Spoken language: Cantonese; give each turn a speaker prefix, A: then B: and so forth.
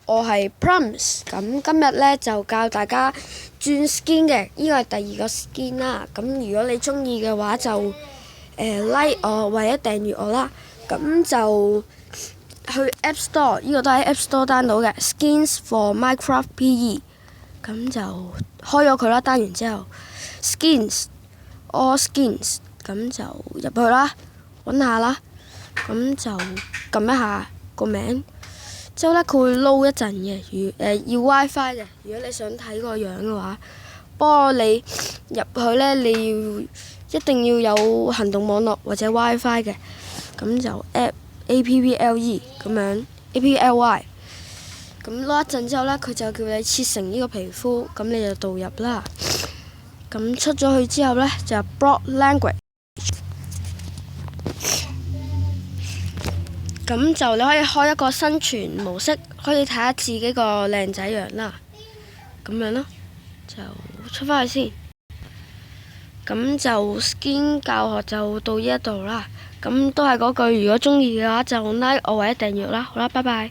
A: 我係 Plums，咁今日咧就教大家轉 skin 嘅，呢個係第二個 skin 啦。咁如果你中意嘅話就like 我或者訂閱我啦。咁就去 App Store， 呢個都喺 App Store down 到嘅 Skins for Minecraft PE。咁就開咗佢啦，down完之後 Skins，All Skins， 咁就入去啦，揾下啦。咁就撳一下個名。之後咧，佢會撈一陣嘅，要 WiFi 嘅。如果你想睇個樣嘅話，不過你入去咧，你一定要有行動網絡或者 WiFi 嘅。咁就 APPLE 咁樣 APPLY。咁撈一陣之後咧，佢就叫你切成呢個皮膚，咁你就導入啦。咁出咗去之後咧，就 Block Language。咁就你可以開一個生存模式，可以睇下自己個靚仔樣啦，咁樣咯，就出返去先。咁就 skin 教學就到呢一度啦。咁都係嗰句，如果中意嘅話就 like 我或者訂閱啦。好啦，拜拜。